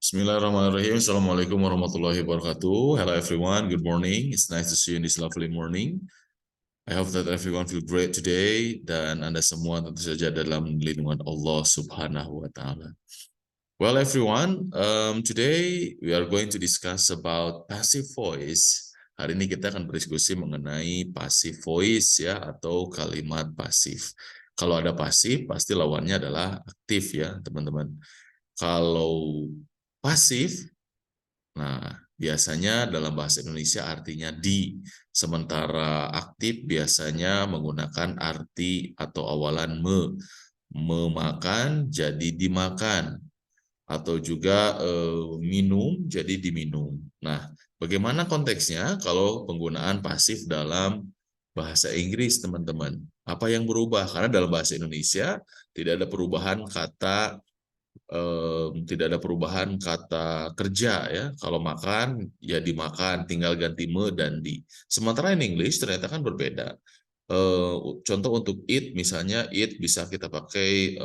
Bismillahirrahmanirrahim. Assalamualaikum warahmatullahi wabarakatuh. Hello everyone. Good morning. It's nice to see you in this lovely morning. I hope that everyone feel great today dan Anda semua tentu saja dalam lindungan Allah Subhanahu wa taala. Well everyone, today we are going to discuss about passive voice. Hari ini kita akan berdiskusi mengenai passive voice ya atau kalimat pasif. Kalau ada pasif pasti lawannya adalah aktif ya, teman-teman. Kalau pasif, nah biasanya dalam bahasa Indonesia artinya di, sementara aktif biasanya menggunakan arti atau awalan memakan jadi dimakan, atau juga minum jadi diminum. Nah, bagaimana konteksnya kalau penggunaan pasif dalam bahasa Inggris, teman-teman? Apa yang berubah? Karena dalam bahasa Indonesia tidak ada perubahan kata tidak ada perubahan kata kerja ya. Kalau makan ya dimakan, tinggal ganti me dan di. Sementara in English ternyata kan berbeda. Contoh untuk eat misalnya eat bisa kita pakai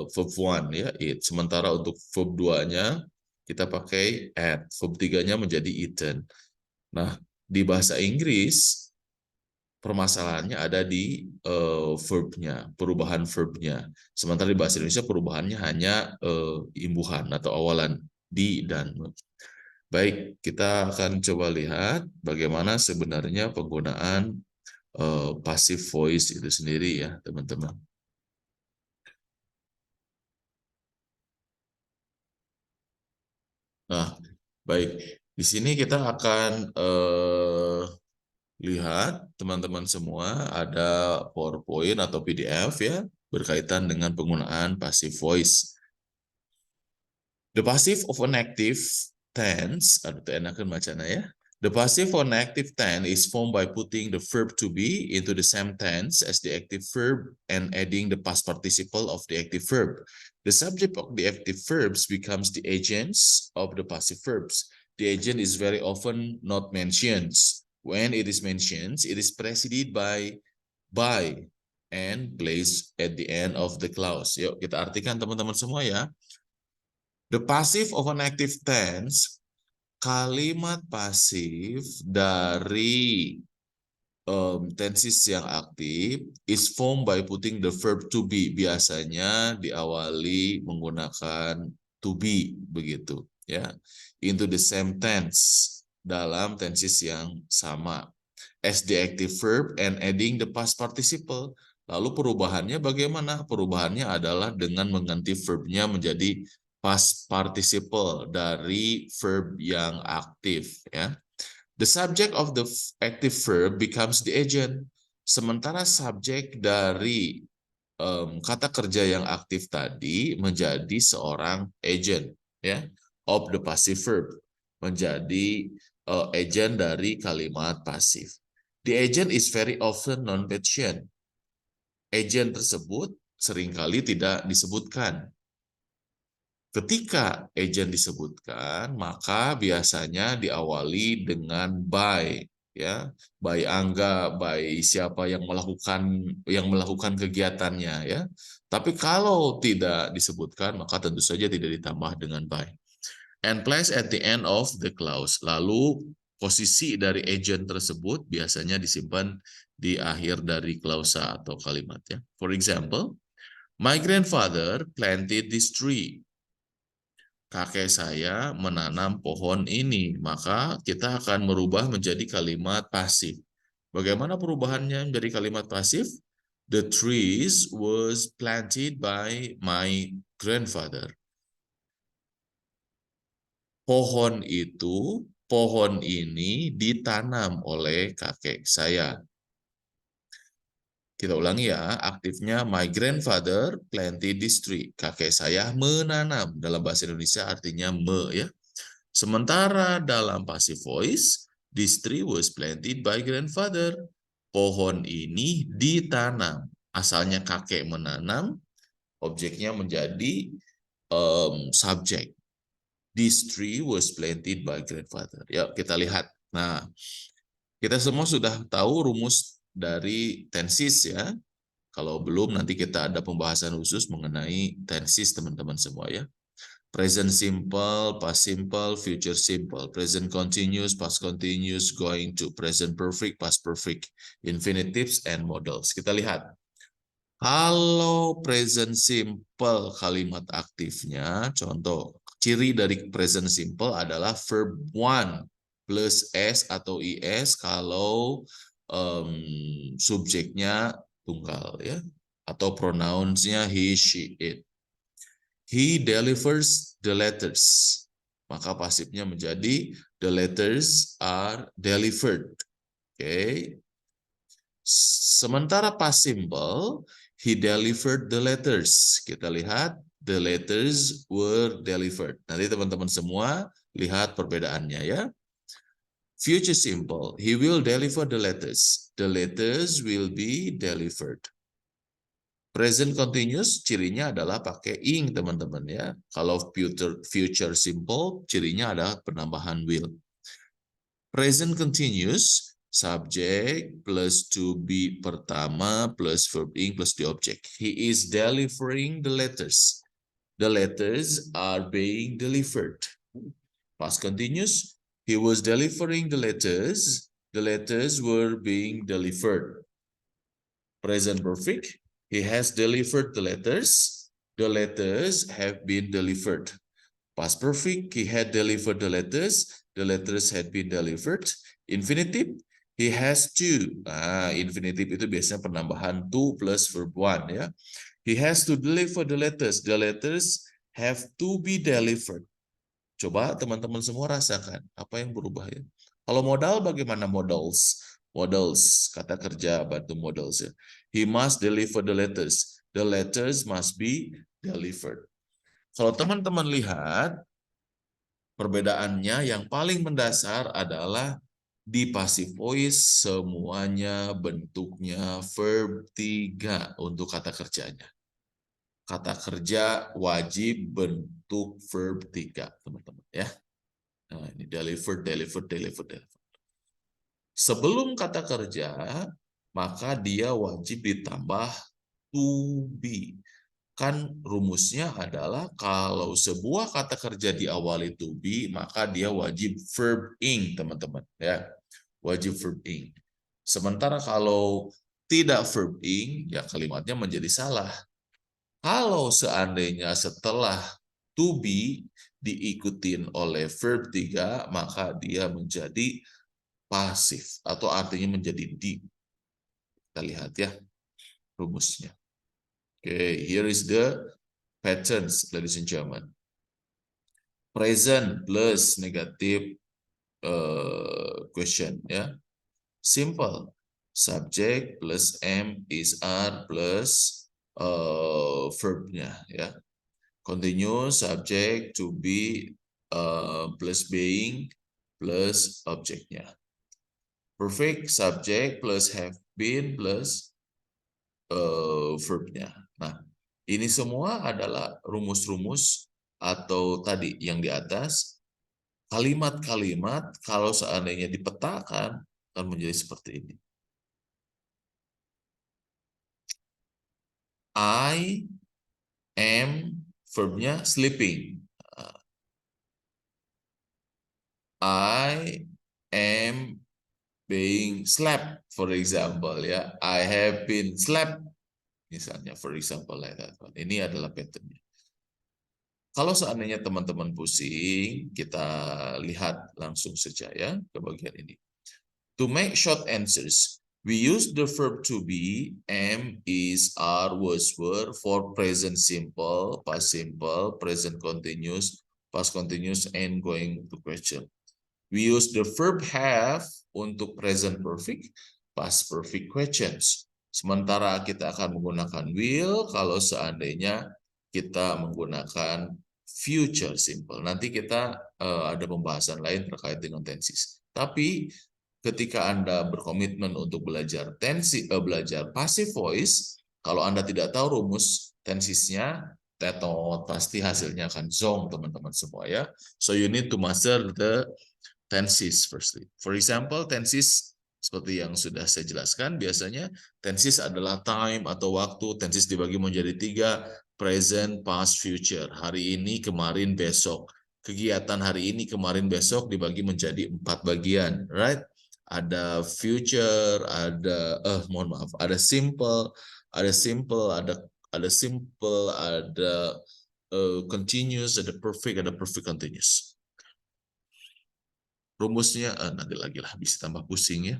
verb one ya eat. Sementara untuk verb 2-nya kita pakai ate. Verb 3-nya menjadi eaten. Nah, di bahasa Inggris permasalahannya ada di verb-nya, perubahan verb-nya. Sementara di bahasa Indonesia perubahannya hanya imbuhan atau awalan di dan me. Baik, kita akan coba lihat bagaimana sebenarnya penggunaan passive voice itu sendiri ya, teman-teman. Nah, baik. Di sini kita akan lihat teman-teman semua ada PowerPoint atau PDF ya berkaitan dengan penggunaan passive voice. The passive of an active tense, aduh itu enakan bacanya ya. The passive of an active tense is formed by putting the verb to be into the same tense as the active verb and adding the past participle of the active verb. The subject of the active verbs becomes the agents of the passive verbs. The agent is very often not mentioned. When it is mentioned, it is preceded by and placed at the end of the clause. Yuk kita artikan teman-teman semua ya. The passive of an active tense, kalimat pasif dari tenses yang aktif is formed by putting the verb to be. Biasanya diawali menggunakan to be begitu ya. Into the same tense, dalam tenses yang sama. As the active verb and adding the past participle. Lalu perubahannya bagaimana? Perubahannya adalah dengan mengganti verbnya menjadi past participle dari verb yang aktif ya. The subject of the active verb becomes the agent. Sementara subjek dari kata kerja yang aktif tadi menjadi seorang agent ya of the passive verb, menjadi agent dari kalimat pasif. The agent is very often non-mentioned. Agent tersebut seringkali tidak disebutkan. Ketika agent disebutkan, maka biasanya diawali dengan by, ya, by Angga, by siapa yang melakukan kegiatannya, ya. Tapi kalau tidak disebutkan, maka tentu saja tidak ditambah dengan by. And place at the end of the clause. Lalu posisi dari agent tersebut biasanya disimpan di akhir dari klausa atau kalimat, ya. For example, my grandfather planted this tree. Kakek saya menanam pohon ini, maka kita akan merubah menjadi kalimat pasif. Bagaimana perubahannya menjadi kalimat pasif? The trees was planted by my grandfather. Pohon ini ditanam oleh kakek saya. Kita ulangi ya, aktifnya my grandfather planted this tree. Kakek saya menanam. Dalam bahasa Indonesia artinya ya. Sementara dalam passive voice, this tree was planted by grandfather. Pohon ini ditanam. Asalnya kakek menanam, objeknya menjadi subjek. This tree was planted by grandfather. Ya, kita lihat. Nah, kita semua sudah tahu rumus dari tenses ya. Kalau belum nanti kita ada pembahasan khusus mengenai tenses teman-teman semua ya. Present simple, past simple, future simple, present continuous, past continuous, going to, present perfect, past perfect, infinitives, and modals. Kita lihat. Kalau present simple kalimat aktifnya, contoh, ciri dari present simple adalah verb one plus s atau is kalau subjeknya tunggal ya, atau pronounsnya he, she, it. He delivers the letters. Maka pasifnya menjadi the letters are delivered. Oke. Sementara past simple, he delivered the letters. Kita lihat the letters were delivered. Nanti teman-teman semua lihat perbedaannya ya. Future simple, he will deliver the letters. The letters will be delivered. Present continuous cirinya adalah pakai ing teman-teman ya. Kalau future simple cirinya adalah penambahan will. Present continuous subject plus to be pertama plus verb ing plus the object. He is delivering the letters. The letters are being delivered. Past continuous, he was delivering the letters. The letters were being delivered. Present perfect, he has delivered the letters. The letters have been delivered. Past perfect, he had delivered the letters. The letters had been delivered. Infinitive, he has to. Infinitive itu biasanya penambahan to plus verb one ya. He has to deliver the letters. The letters have to be delivered. Coba teman-teman semua rasakan apa yang berubah ya. Kalau modal bagaimana modals? Modals, kata kerja bantu modals ya. He must deliver the letters. The letters must be delivered. Kalau teman-teman lihat, perbedaannya yang paling mendasar adalah di passive voice semuanya bentuknya verb 3 untuk kata kerjanya. Kata kerja wajib bentuk verb 3, teman-teman ya. Nah, ini delivered, delivered, delivered, delivered. Sebelum kata kerja, maka dia wajib ditambah to be. Kan rumusnya adalah kalau sebuah kata kerja diawali to be, maka dia wajib verb ing, teman-teman. Ya, wajib verb ing. Sementara kalau tidak verb ing, ya kalimatnya menjadi salah. Kalau seandainya setelah to be diikutin oleh verb 3, maka dia menjadi pasif atau artinya menjadi di. Kita lihat ya rumusnya. Okay, here is the patterns, ladies and gentlemen. Present plus negative question ya. Simple. Subject plus am is are plus verbnya ya. Continuous subject to be plus being plus objeknya. Perfect subject plus have been plus verbnya. Nah, ini semua adalah rumus-rumus atau tadi yang di atas. Kalimat-kalimat kalau seandainya dipetakan akan menjadi seperti ini. I am verbnya sleeping. I am being slept, for example ya. I have been slept, misalnya, for example like that. Ini adalah patternnya. Kalau seandainya teman-teman pusing, kita lihat langsung saja ya ke bagian ini. To make short answers, we use the verb to be, am, is, are, was, were for present simple, past simple, present continuous, past continuous, and going to question. We use the verb have untuk present perfect, past perfect questions. Sementara kita akan menggunakan will kalau seandainya kita menggunakan future simple. Nanti kita ada pembahasan lain terkait dengan tenses. Tapi ketika Anda berkomitmen untuk belajar belajar passive voice, kalau Anda tidak tahu rumus tensesnya, tetot, pasti hasilnya akan zong, teman-teman semua ya. So you need to master the tenses firstly. For example, tenses seperti yang sudah saya jelaskan, biasanya tenses adalah time atau waktu, tenses dibagi menjadi 3, present, past, future. Hari ini, kemarin, besok. Kegiatan hari ini, kemarin, besok dibagi menjadi 4 bagian, right? Ada future, mohon maaf, ada simple, ada continuous, ada perfect continuous. Rumusnya nanti lagi lah, bisa tambah pusing ya.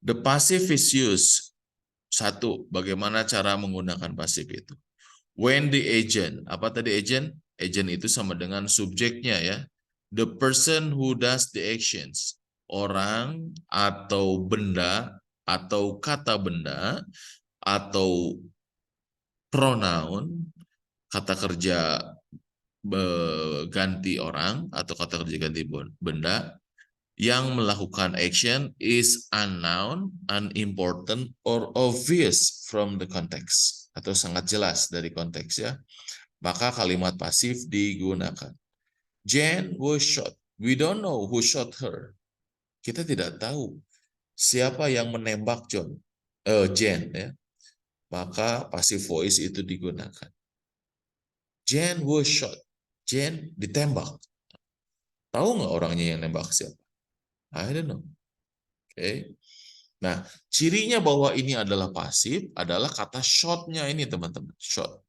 The passive is used. Satu, bagaimana cara menggunakan pasif itu? When the agent, apa tadi agent? Agent itu sama dengan subjeknya ya. The person who does the actions. Orang atau benda atau kata benda atau pronoun, kata kerja ganti orang atau kata kerja ganti benda yang melakukan action is unknown, unimportant, or obvious from the context. Atau sangat jelas dari konteks ya. Maka kalimat pasif digunakan. Jane was shot. We don't know who shot her. Kita tidak tahu siapa yang menembak Jane ya. Maka passive voice itu digunakan. Jane was shot. Jane ditembak. Tahu nggak orangnya yang nembak siapa? I don't know. Oke. Nah, cirinya bahwa ini adalah pasif adalah kata shot-nya ini, teman-teman. Shot.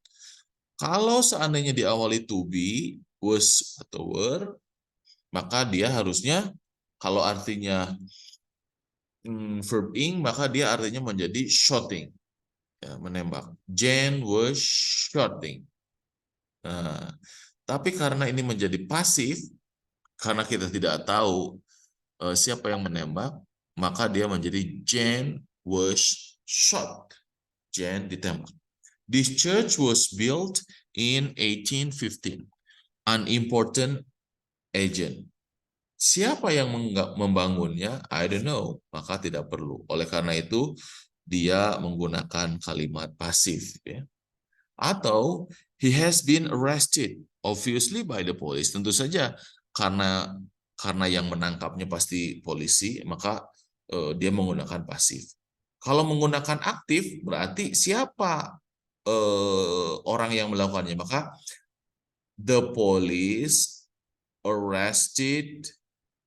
Kalau seandainya diawali to be, was, atau were, maka dia harusnya, kalau artinya verb ing, maka dia artinya menjadi shooting. Ya, menembak. Jane was shooting. Nah, tapi karena ini menjadi pasif, karena kita tidak tahu siapa yang menembak, maka dia menjadi Jane was shot. Jane ditembak. This church was built in 1815. An important agent. Siapa yang membangunnya? I don't know. Maka tidak perlu. Oleh karena itu, dia menggunakan kalimat pasif. Ya. Atau, he has been arrested. Obviously by the police. Tentu saja, karena yang menangkapnya pasti polisi, maka dia menggunakan pasif. Kalau menggunakan aktif, berarti siapa orang yang melakukannya? Maka the police arrested,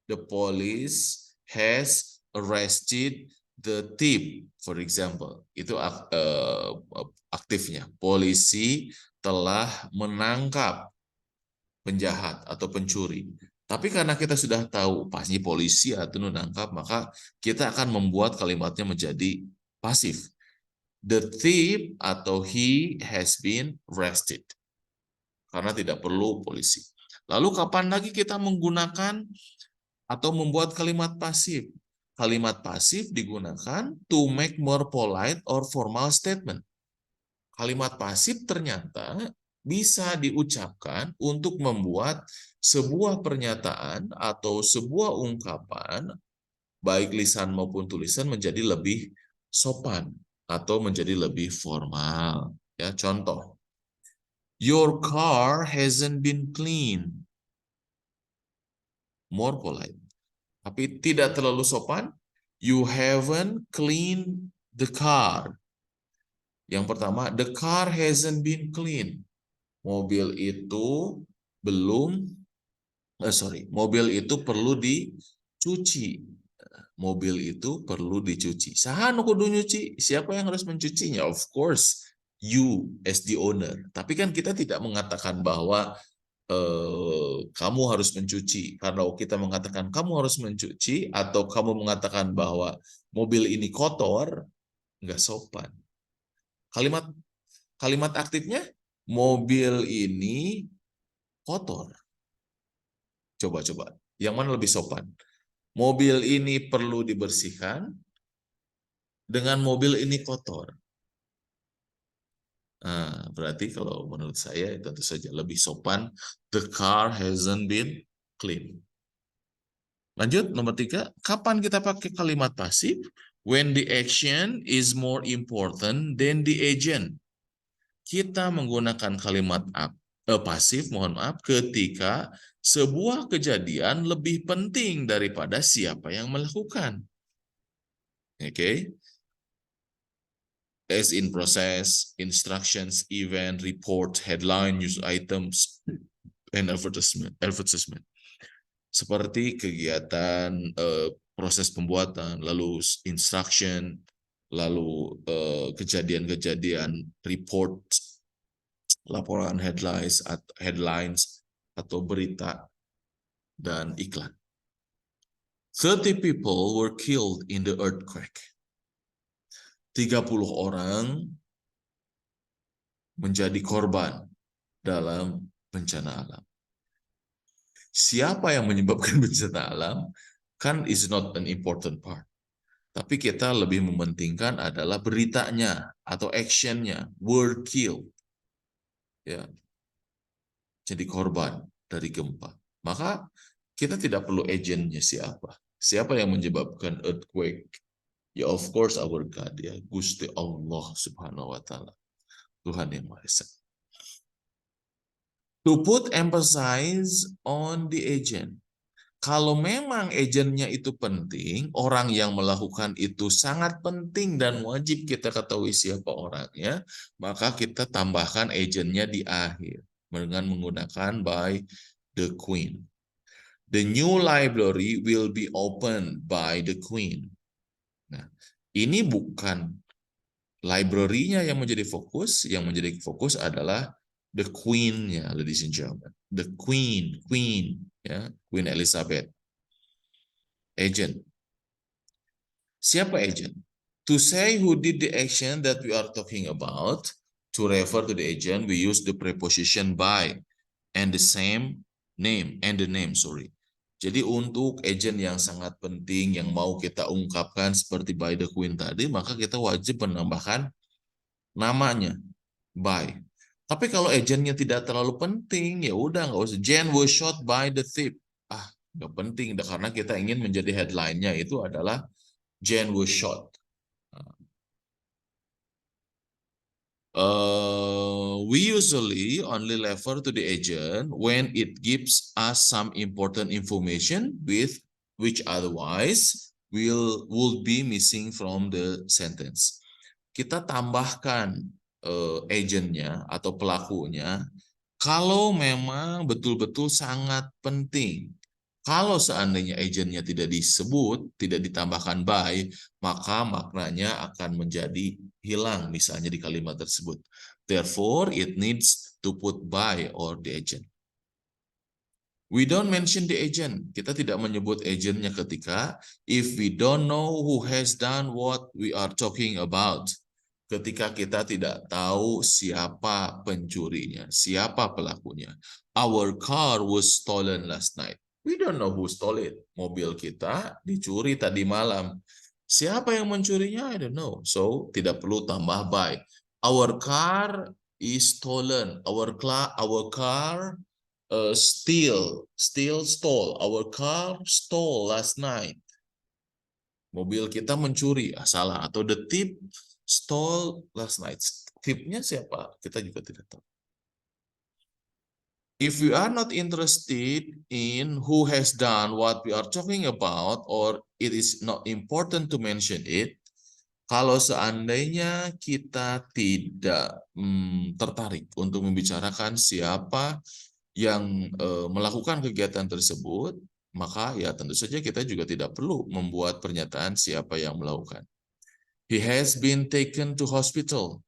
the police has arrested the thief, for example. Itu aktifnya. Polisi telah menangkap penjahat atau pencuri. Tapi karena kita sudah tahu pasti polisi atau menangkap, maka kita akan membuat kalimatnya menjadi pasif. The thief atau he has been arrested. Karena tidak perlu polisi. Lalu kapan lagi kita menggunakan atau membuat kalimat pasif? Kalimat pasif digunakan to make more polite or formal statement. Kalimat pasif ternyata bisa diucapkan untuk membuat sebuah pernyataan atau sebuah ungkapan, baik lisan maupun tulisan, menjadi lebih sopan atau menjadi lebih formal. Ya, contoh. Your car hasn't been cleaned. More polite. Tapi tidak terlalu sopan. You haven't cleaned the car. Yang pertama, the car hasn't been cleaned. Mobil itu mobil itu perlu dicuci. Mobil itu perlu dicuci. Sahan kudu nyuci. Siapa yang harus mencucinya? Of course, you as the owner. Tapi kan kita tidak mengatakan bahwa kamu harus mencuci. Karena kita mengatakan kamu harus mencuci, atau kamu mengatakan bahwa mobil ini kotor, nggak sopan. Kalimat aktifnya, mobil ini kotor. Coba. Yang mana lebih sopan? Mobil ini perlu dibersihkan dengan mobil ini kotor. Nah, berarti kalau menurut saya tentu saja lebih sopan. The car hasn't been clean. Lanjut, nomor 3. Kapan kita pakai kalimat pasif? When the action is more important than the agent. Kita menggunakan kalimat pasif, ketika sebuah kejadian lebih penting daripada siapa yang melakukan. Oke. as in process, instructions, event, report, headline, news items, and advertisement. Seperti kegiatan proses pembuatan, lalu instruction, lalu kejadian-kejadian, report, laporan headlines atau berita dan iklan. 30 people were killed in the earthquake. 30 orang menjadi korban dalam bencana alam. Siapa yang menyebabkan bencana alam kan is not an important part. Tapi kita lebih mementingkan adalah beritanya atau actionnya, were killed. Ya, jadi korban dari gempa. Maka kita tidak perlu agentnya siapa. Siapa yang menyebabkan earthquake? Ya of course our God, ya Gusti Allah Subhanahu wa taala. Tuhan yang Maha Esa. To put emphasis on the agent. Kalau memang agentnya itu penting, orang yang melakukan itu sangat penting dan wajib kita ketahui siapa orangnya, maka kita tambahkan agentnya di akhir dengan menggunakan by the Queen. The new library will be opened by the Queen. Nah, ini bukan library-nya yang menjadi fokus adalah the Queen-nya, ladies and gentlemen. The Queen, ya, Queen Elizabeth. Agent. Siapa agent? To say who did the action that we are talking about, to refer to the agent, we use the preposition by and the name, sorry. Jadi untuk agent yang sangat penting yang mau kita ungkapkan seperti by the Queen tadi, maka kita wajib menambahkan namanya by. Tapi kalau agentnya tidak terlalu penting, ya udah nggak usah. Jane was shot by the thief. Nggak penting, karena kita ingin menjadi headline-nya itu adalah Jane was shot. We usually only refer to the agent when it gives us some important information with which otherwise would be missing from the sentence. Kita tambahkan agentnya atau pelakunya kalau memang betul-betul sangat penting. Kalau seandainya agentnya tidak disebut, tidak ditambahkan by, maka maknanya akan menjadi hilang misalnya di kalimat tersebut. Therefore, it needs to put by or the agent. We don't mention the agent. Kita tidak menyebut agentnya ketika if we don't know who has done what we are talking about. Ketika kita tidak tahu siapa pencurinya, siapa pelakunya. Our car was stolen last night. We don't know who stole it. Mobil kita dicuri tadi malam. Siapa yang mencurinya? I don't know. So, tidak perlu tambah by. Our car is stolen. Our car stole. Our car stole last night. Mobil kita mencuri, salah. Atau the thief stole last night. Thief-nya siapa? Kita juga tidak tahu. If we are not interested in who has done what we are talking about, or it is not important to mention it, kalau seandainya kita tidak tertarik untuk membicarakan siapa yang melakukan kegiatan tersebut, maka ya tentu saja kita juga tidak perlu membuat pernyataan siapa yang melakukan. He has been taken to hospital.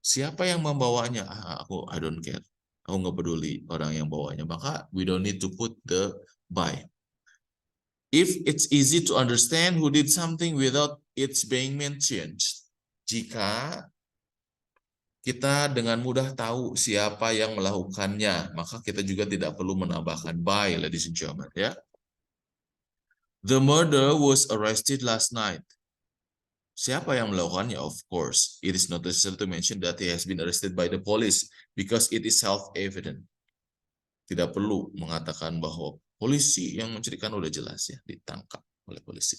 Siapa yang membawanya? I don't care. Aku nggak peduli orang yang bawanya. Maka we don't need to put the by. If it's easy to understand who did something without it's being mentioned. Jika kita dengan mudah tahu siapa yang melakukannya, maka kita juga tidak perlu menambahkan by, ladies and gentlemen, ya. The murderer was arrested last night. Siapa yang melakukannya? Of course, it is not necessary to mention that he has been arrested by the police because it is self-evident. Tidak perlu mengatakan bahwa polisi yang mencurikan udah jelas ya, ditangkap oleh polisi.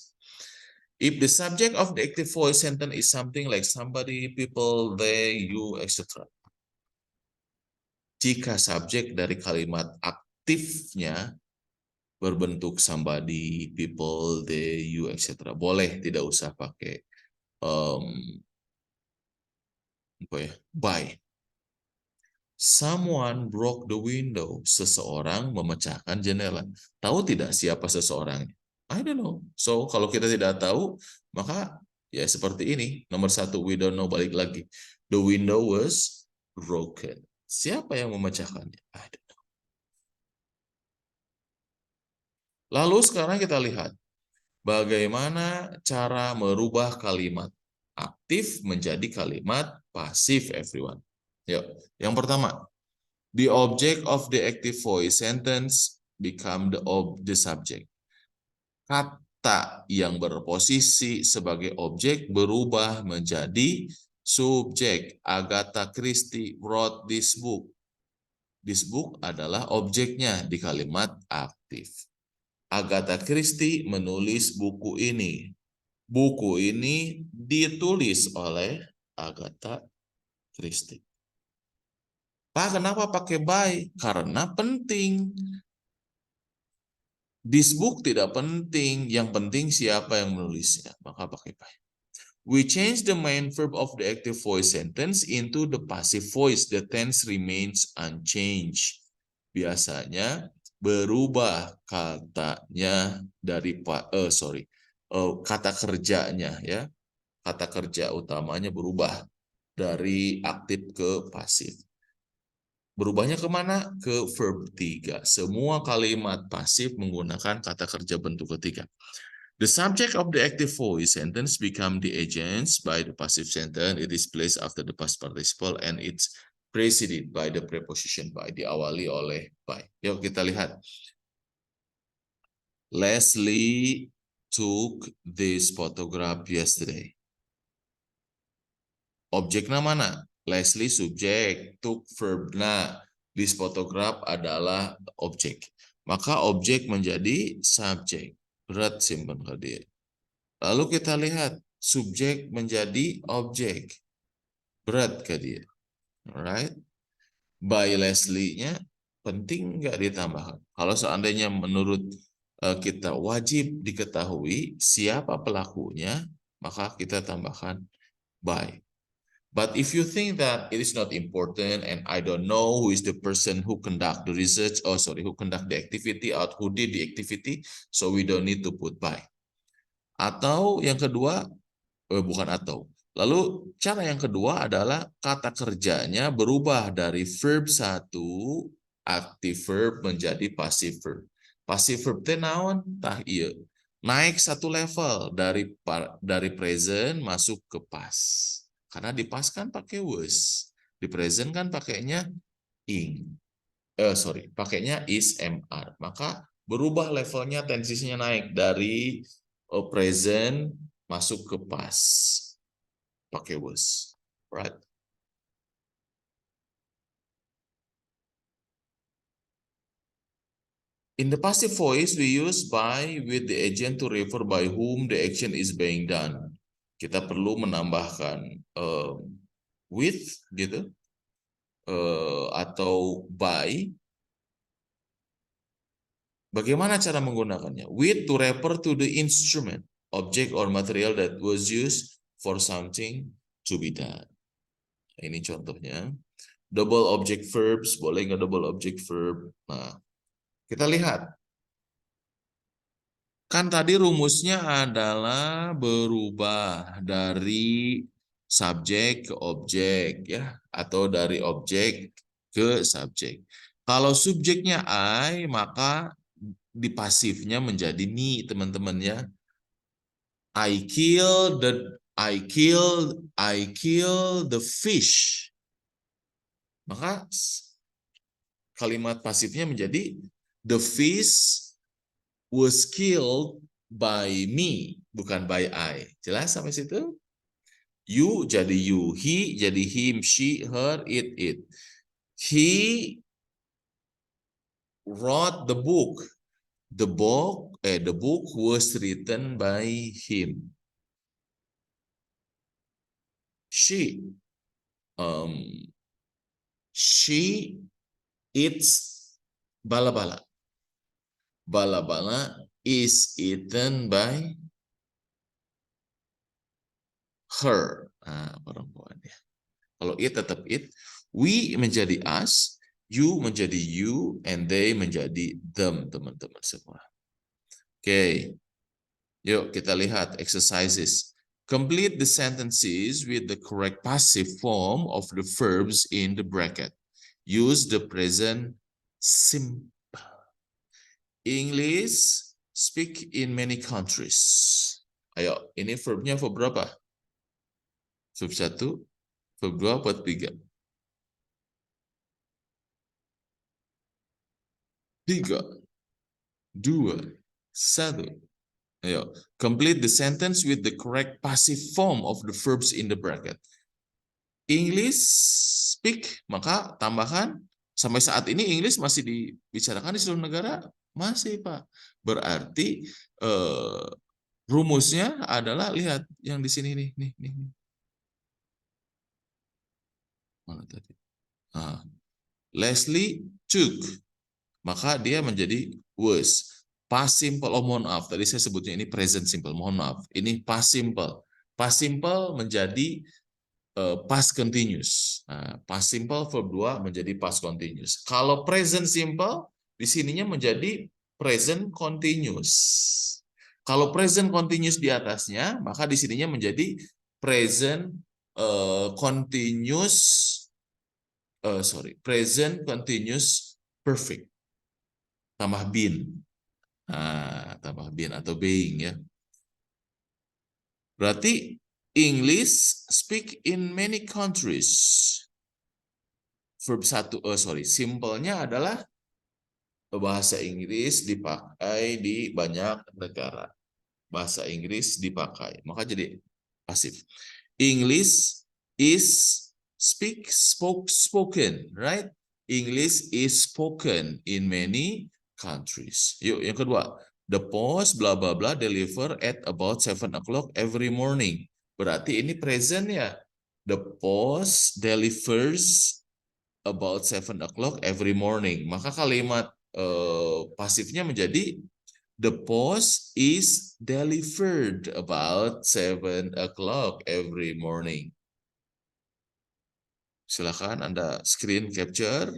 If the subject of the active voice sentence is something like somebody, people, they, you, etc. Jika subjek dari kalimat aktifnya berbentuk somebody, people, they, you, etc. Boleh, tidak usah pakai Apa ya? By. Someone broke the window. Seseorang memecahkan jendela. Tahu tidak siapa seseorangnya? I don't know. So, kalau kita tidak tahu, maka ya seperti ini. Nomor satu, we don't know, balik lagi. The window was broken. Siapa yang memecahkannya? I don't know. Lalu sekarang kita lihat bagaimana cara merubah kalimat aktif menjadi kalimat pasif, everyone. Yuk, yang pertama, the object of the active voice sentence become the subject. Kata yang berposisi sebagai objek berubah menjadi subjek. Agatha Christie wrote this book. This book adalah objeknya di kalimat aktif. Agatha Christie menulis buku ini. Buku ini ditulis oleh Agatha Christie. Pak, kenapa pakai by? Karena penting. This book tidak penting, yang penting siapa yang menulisnya, maka pakai by. We change the main verb of the active voice sentence into the passive voice. The tense remains unchanged. Biasanya berubah katanya dari kata kerjanya ya. Kata kerja utamanya berubah dari aktif ke pasif. Berubahnya kemana? Ke verb 3. Semua kalimat pasif menggunakan kata kerja bentuk ketiga. The subject of the active voice sentence become the agents by the passive sentence. It is placed after the past participle and it's preceded by the preposition by. Diawali oleh by. Yuk kita lihat. Leslie took this photograph yesterday. Objeknya mana? Leslie subjek, took verbnya. This photograph adalah objek. Maka objek menjadi subjek. Berat simpan ke dia. Lalu kita lihat subjek menjadi objek. Berat ke dia. Alright. By Leslie-nya penting nggak ditambahkan? Kalau seandainya menurut kita wajib diketahui siapa pelakunya, maka kita tambahkan by. But if you think that it is not important and I don't know who is the person who conduct the research, who conduct the activity or who did the activity, so we don't need to put by. Atau yang kedua, bukan atau. Lalu cara yang kedua adalah kata kerjanya berubah dari verb 1 active verb menjadi passive verb. Passive verb teh naon? Tah iya. Naik satu level dari present masuk ke past. Karena di past kan pakai was. Di present kan pakainya ing. Pakainya is, mr. Maka berubah levelnya, tensinya naik dari present masuk ke past. Pakai was. Right? In the passive voice, we use by with the agent to refer by whom the action is being done. Kita perlu menambahkan with gitu atau by. Bagaimana cara menggunakannya? With to refer to the instrument, object or material that was used for something to be done. Ini contohnya. Double object verbs, boleh nggak double object verb? Nah, kita lihat. Kan tadi rumusnya adalah berubah dari subjek ke objek ya, atau dari objek ke subjek. Kalau subjeknya I, maka di pasifnya menjadi me, teman-teman ya. I kill the fish. Maka kalimat pasifnya menjadi the fish was killed by me, bukan by I. Jelas sampai situ? You jadi you, he jadi him, she, her, it. He wrote the book. The book was written by him. She eats bala-bala. Bala-bala is eaten by her. Nah, perempuan ya. Kalau it tetap it. We menjadi us, you menjadi you, and they menjadi them, teman-teman semua. Oke, yuk kita lihat exercises. Complete the sentences with the correct passive form of the verbs in the bracket. Use the present simple. English speak in many countries. Ayo, ini verbnya verb berapa? Verb 1, verb 2, verb 3. 3, 2, 1. Ayo, complete the sentence with the correct passive form of the verbs in the bracket. English speak, maka tambahkan sampai saat ini English masih dibicarakan di seluruh negara? Masih, Pak. Berarti rumusnya adalah lihat yang di sini nih. Mana tadi? Nah, Leslie took, maka dia menjadi was. Past simple, oh mohon maaf, tadi saya sebutnya ini present simple, mohon maaf. Ini past simple. Past simple menjadi past continuous. Nah, past simple verb 2 menjadi past continuous. Kalau present simple, di sininya menjadi present continuous. Kalau present continuous di atasnya, maka di sininya menjadi present continuous, present continuous perfect. Tambah been. Nah, tambah been atau being ya. Berarti English speak in many countries. Verb 1, simpelnya adalah bahasa Inggris dipakai di banyak negara. Bahasa Inggris dipakai, maka jadi pasif. English is spoken, right? English is spoken in many countries. Yuk, yang kedua. The post bla bla bla deliver at about 7 o'clock every morning. Berarti ini present ya. The post delivers about 7 o'clock every morning. Maka kalimat pasifnya menjadi the post is delivered about 7 o'clock every morning. Silakan Anda screen capture,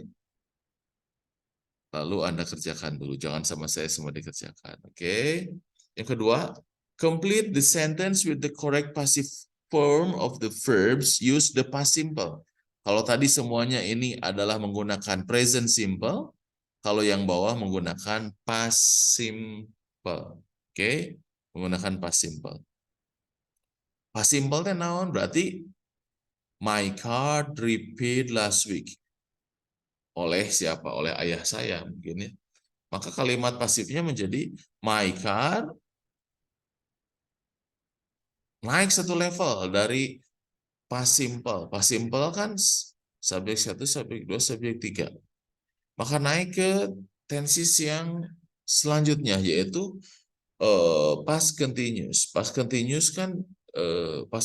lalu Anda kerjakan dulu. Jangan sama saya semua dikerjakan. Oke. Yang kedua, complete the sentence with the correct passive form of the verbs. Use the past simple. Kalau tadi semuanya ini adalah menggunakan present simple, kalau yang bawah menggunakan past simple. Oke, menggunakan past simple. Past simple teh naon? Berarti my car repaired last week. Oleh siapa? Oleh ayah saya mungkin ya. Maka kalimat pasifnya menjadi my car naik satu level dari past simple. Past simple kan subjek 1, subjek 2, subjek 3. Maka naik ke tenses yang selanjutnya yaitu past continuous. Past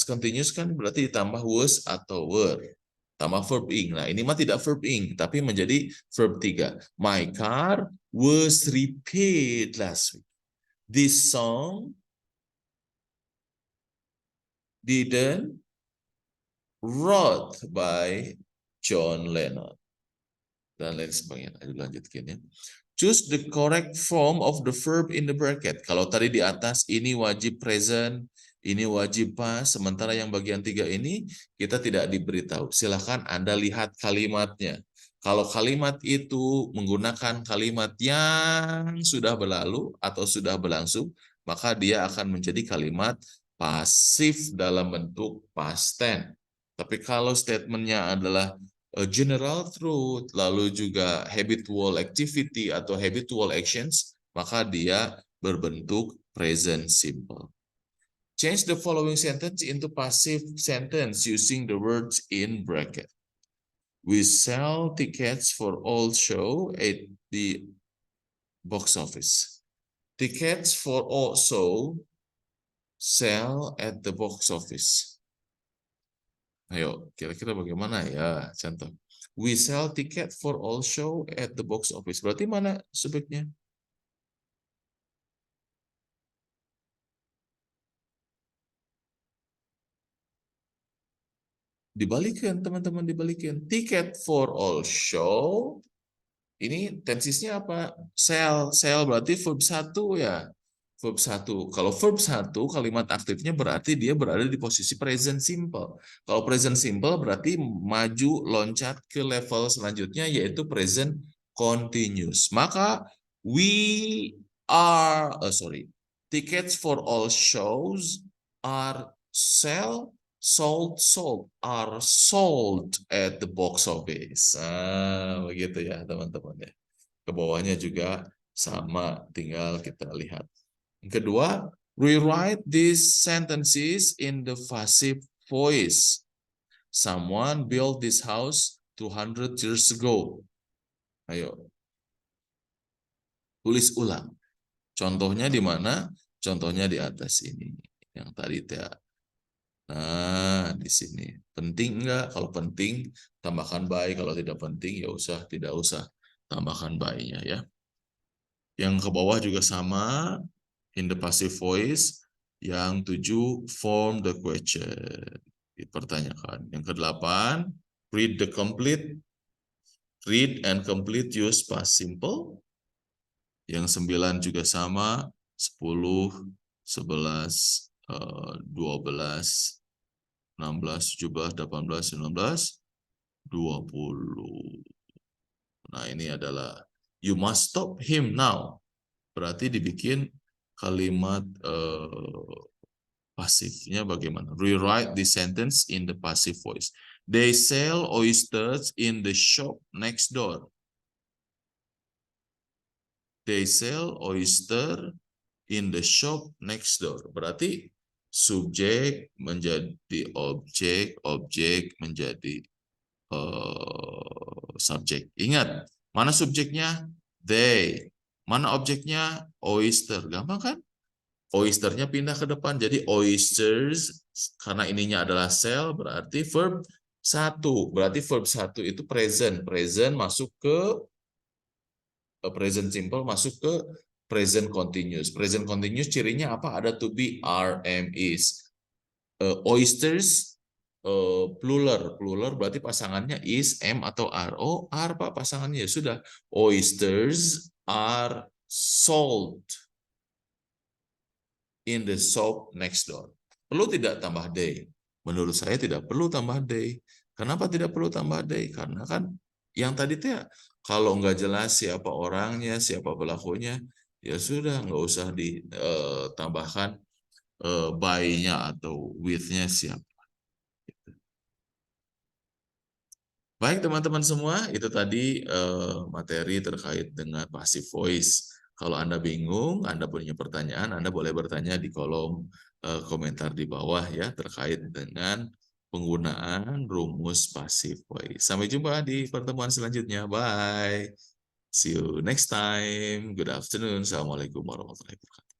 continuous kan berarti ditambah was atau were. Tambah verb ing. Nah, ini mah tidak verb ing, tapi menjadi verb 3. My car was repaired last week. This song didn't wrote by John Lennon. Dan lain sebagainya. Ayo lanjutkan ya. Choose the correct form of the verb in the bracket. Kalau tadi di atas ini wajib present, ini wajib past, sementara yang bagian 3 ini kita tidak diberitahu. Silahkan Anda lihat kalimatnya. Kalau kalimat itu menggunakan kalimat yang sudah berlalu atau sudah berlangsung, maka dia akan menjadi kalimat pasif dalam bentuk past tense. Tapi kalau statementnya adalah general truth, lalu juga habitual activity atau habitual actions, maka dia berbentuk present simple. Change the following sentence into passive sentence using the words in bracket. We sell tickets for all show at the box office. Tickets for all show sell at the box office. Ayo, kira-kira bagaimana ya contoh? We sell ticket for all show at the box office. Berarti mana subjeknya? Dibalikin, teman-teman, dibalikin. Ticket for all show. Ini tensisnya apa? Sell. Sell berarti verb satu ya. Verb satu. Kalau verb satu, kalimat aktifnya berarti dia berada di posisi present simple. Kalau present simple berarti maju, loncat ke level selanjutnya, yaitu present continuous. Maka we are, tickets for all shows are sold are sold at the box office. Begitu ya teman-teman ya. Ke bawahnya juga sama, tinggal kita lihat. Yang kedua, rewrite these sentences in the passive voice. Someone built this house 200 years ago. Ayo, tulis ulang. Contohnya di mana? Contohnya di atas ini. Yang tadi ya. Nah, di sini. Penting enggak? Kalau penting, tambahkan by. Kalau tidak penting, tidak usah tambahkan by-nya ya. Yang ke bawah juga sama, in the passive voice. Yang 7, form the question. Dipertanyakan. Yang ke-8, read and complete use past simple. Yang 9 juga sama, 10, 11, 12, 16, 17, 18, 19, 20. Nah, ini adalah you must stop him now. Berarti dibikin kalimat pasifnya bagaimana? Rewrite the sentence in the passive voice. They sell oysters in the shop next door. They sell oyster in the shop next door. Berarti subjek menjadi objek, objek menjadi subjek. Ingat, mana subjeknya? They. Mana objeknya? Oyster. Gampang kan? Oysternya pindah ke depan. Jadi oysters, karena ininya adalah sell, berarti verb satu. Berarti verb satu itu present. Present masuk ke present simple, masuk ke present continuous. Present continuous cirinya apa? Ada to be, are, am, is. Oysters plural. Plural berarti pasangannya is, am, atau are. Oh, are Pak pasangannya. Sudah. Oysters are sold in the shop next door. Perlu tidak tambah they? Menurut saya tidak perlu tambah they. Kenapa tidak perlu tambah they? Karena kan yang tadi tuh ya, kalau nggak jelas siapa orangnya, siapa pelakunya, ya sudah nggak usah ditambahkan by-nya atau with-nya siapa. Baik teman-teman semua, itu tadi materi terkait dengan passive voice. Kalau Anda bingung, Anda punya pertanyaan, Anda boleh bertanya di kolom komentar di bawah ya terkait dengan penggunaan rumus passive voice. Sampai jumpa di pertemuan selanjutnya. Bye. See you next time. Good afternoon. Assalamualaikum warahmatullahi wabarakatuh.